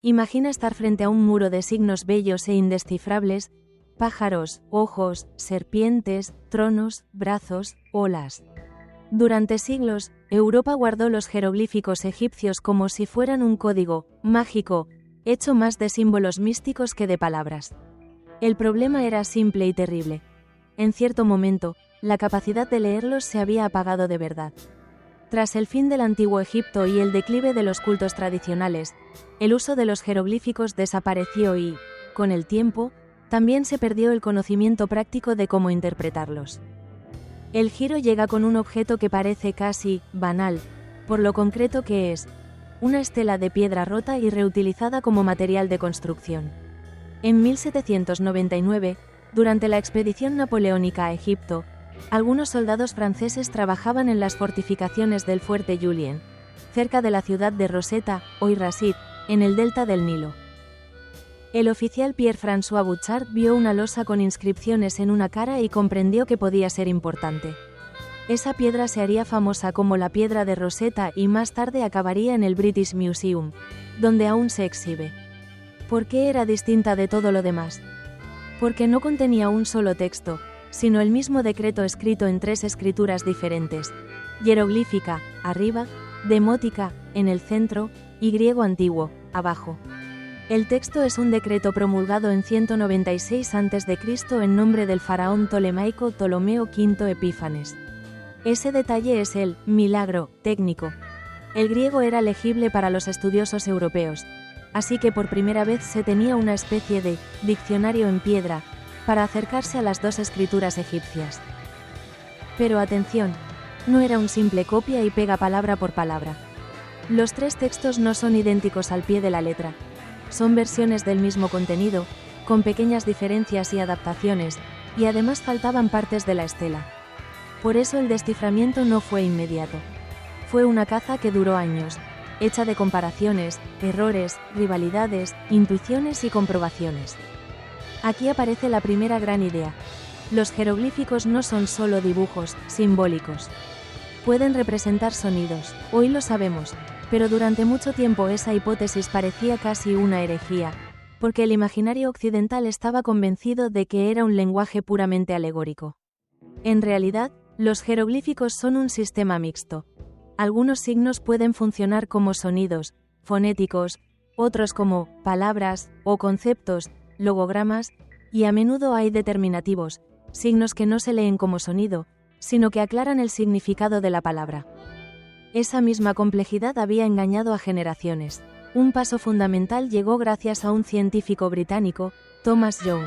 Imagina estar frente a un muro de signos bellos e indescifrables: pájaros, ojos, serpientes, tronos, brazos, olas. Durante siglos, Europa guardó los jeroglíficos egipcios como si fueran un código mágico, hecho más de símbolos místicos que de palabras. El problema era simple y terrible. En cierto momento, la capacidad de leerlos se había apagado de verdad. Tras el fin del Antiguo Egipto y el declive de los cultos tradicionales, el uso de los jeroglíficos desapareció y, con el tiempo, también se perdió el conocimiento práctico de cómo interpretarlos. El giro llega con un objeto que parece casi banal, por lo concreto que es: una estela de piedra rota y reutilizada como material de construcción. En 1799, durante la expedición napoleónica a Egipto, algunos soldados franceses trabajaban en las fortificaciones del fuerte Julien, cerca de la ciudad de Rosetta, hoy Rasit, en el delta del Nilo. El oficial Pierre-François Bouchard vio una losa con inscripciones en una cara y comprendió que podía ser importante. Esa piedra se haría famosa como la piedra de Rosetta y más tarde acabaría en el British Museum, donde aún se exhibe. ¿Por qué era distinta de todo lo demás? Porque no contenía un solo texto, sino el mismo decreto escrito en 3 escrituras diferentes: hieroglífica, arriba; demótica, en el centro; y griego antiguo, abajo. El texto es un decreto promulgado en 196 a.C. en nombre del faraón tolemaico Ptolomeo V Epífanes. Ese detalle es el milagro técnico. El griego era legible para los estudiosos europeos, así que por primera vez se tenía una especie de diccionario en piedra para acercarse a las 2 escrituras egipcias. Pero atención, no era un simple copia y pega palabra por palabra. Los 3 textos no son idénticos al pie de la letra. Son versiones del mismo contenido, con pequeñas diferencias y adaptaciones, y además faltaban partes de la estela. Por eso el desciframiento no fue inmediato. Fue una caza que duró años, hecha de comparaciones, errores, rivalidades, intuiciones y comprobaciones. Aquí aparece la primera gran idea. Los jeroglíficos no son solo dibujos simbólicos. Pueden representar sonidos, hoy lo sabemos, pero durante mucho tiempo esa hipótesis parecía casi una herejía, porque el imaginario occidental estaba convencido de que era un lenguaje puramente alegórico. En realidad, los jeroglíficos son un sistema mixto. Algunos signos pueden funcionar como sonidos fonéticos, otros como palabras o conceptos, logogramas, y a menudo hay determinativos, signos que no se leen como sonido, sino que aclaran el significado de la palabra. Esa misma complejidad había engañado a generaciones. Un paso fundamental llegó gracias a un científico británico, Thomas Young.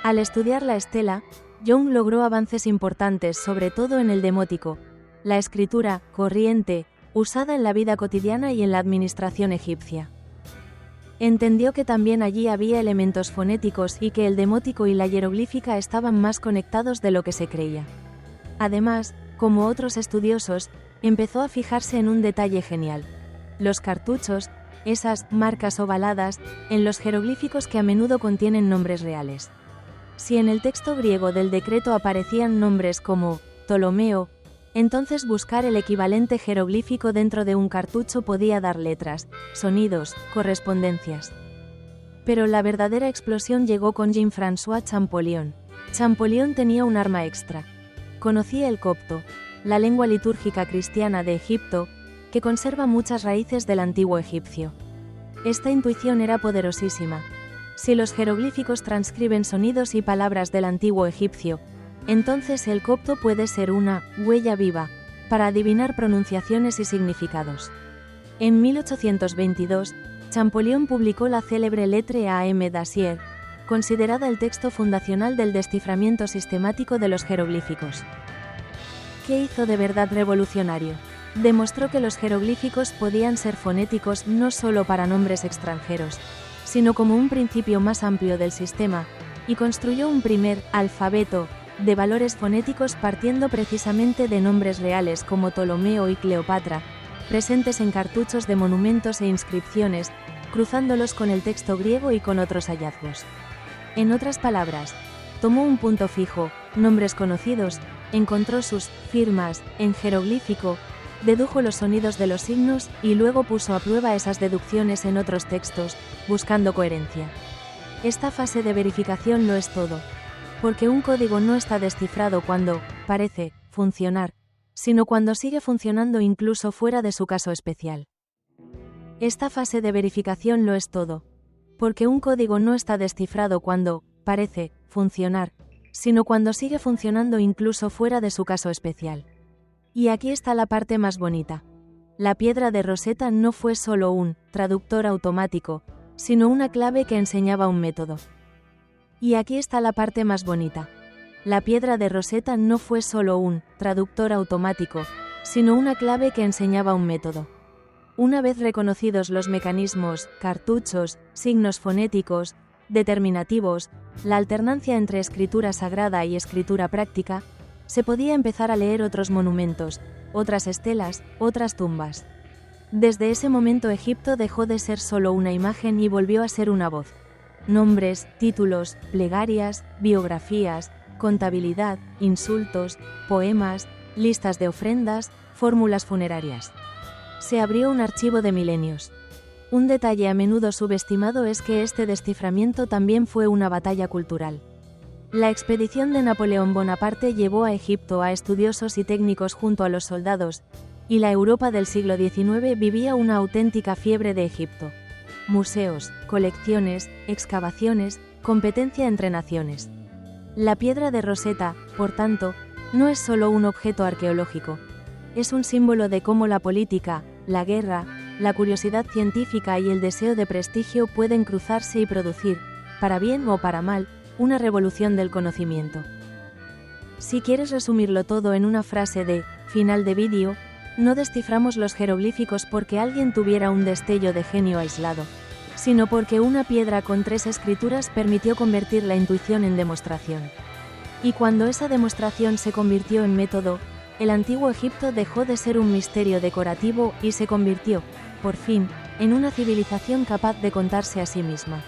Al estudiar la estela, Young logró avances importantes sobre todo en el demótico, la escritura corriente, usada en la vida cotidiana y en la administración egipcia. Entendió que también allí había elementos fonéticos y que el demótico y la hieroglífica estaban más conectados de lo que se creía. Además, como otros estudiosos, empezó a fijarse en un detalle genial: los cartuchos, esas marcas ovaladas, en los jeroglíficos que a menudo contienen nombres reales. Si en el texto griego del decreto aparecían nombres como Ptolomeo, entonces buscar el equivalente jeroglífico dentro de un cartucho podía dar letras, sonidos, correspondencias. Pero la verdadera explosión llegó con Jean-François Champollion. Champollion tenía un arma extra. Conocía el copto, la lengua litúrgica cristiana de Egipto, que conserva muchas raíces del antiguo egipcio. Esta intuición era poderosísima. Si los jeroglíficos transcriben sonidos y palabras del antiguo egipcio, entonces el copto puede ser una huella viva para adivinar pronunciaciones y significados. En 1822, Champollion publicó la célebre Lettre à M. Dacier, considerada el texto fundacional del desciframiento sistemático de los jeroglíficos. ¿Qué hizo de verdad revolucionario? Demostró que los jeroglíficos podían ser fonéticos no solo para nombres extranjeros, sino como un principio más amplio del sistema, y construyó un primer alfabeto de valores fonéticos partiendo precisamente de nombres reales como Ptolomeo y Cleopatra, presentes en cartuchos de monumentos e inscripciones, cruzándolos con el texto griego y con otros hallazgos. En otras palabras, tomó un punto fijo, nombres conocidos, encontró sus firmas en jeroglífico dedujo los sonidos de los signos y luego puso a prueba esas deducciones en otros textos, buscando coherencia. Esta fase de verificación lo es todo, porque un código no está descifrado cuando parece funcionar, sino cuando sigue funcionando incluso fuera de su caso especial. Esta fase de verificación lo es todo, porque un código no está descifrado cuando parece funcionar, sino cuando sigue funcionando incluso fuera de su caso especial. Y aquí está la parte más bonita. La piedra de Rosetta no fue solo un traductor automático, sino una clave que enseñaba un método. Y aquí está la parte más bonita. La piedra de Rosetta no fue solo un traductor automático, sino una clave que enseñaba un método. Una vez reconocidos los mecanismos, cartuchos, signos fonéticos, determinativos, la alternancia entre escritura sagrada y escritura práctica, se podía empezar a leer otros monumentos, otras estelas, otras tumbas. Desde ese momento Egipto dejó de ser solo una imagen y volvió a ser una voz. Nombres, títulos, plegarias, biografías, contabilidad, insultos, poemas, listas de ofrendas, fórmulas funerarias. Se abrió un archivo de milenios. Un detalle a menudo subestimado es que este desciframiento también fue una batalla cultural. La expedición de Napoleón Bonaparte llevó a Egipto a estudiosos y técnicos junto a los soldados, y la Europa del siglo XIX vivía una auténtica fiebre de Egipto. Museos, colecciones, excavaciones, competencia entre naciones. La piedra de Rosetta, por tanto, no es solo un objeto arqueológico. Es un símbolo de cómo la política, la guerra, la curiosidad científica y el deseo de prestigio pueden cruzarse y producir, para bien o para mal, una revolución del conocimiento. Si quieres resumirlo todo en una frase de final de vídeo, no desciframos los jeroglíficos porque alguien tuviera un destello de genio aislado, sino porque una piedra con 3 escrituras permitió convertir la intuición en demostración. Y cuando esa demostración se convirtió en método, el antiguo Egipto dejó de ser un misterio decorativo y se convirtió, por fin, en una civilización capaz de contarse a sí misma.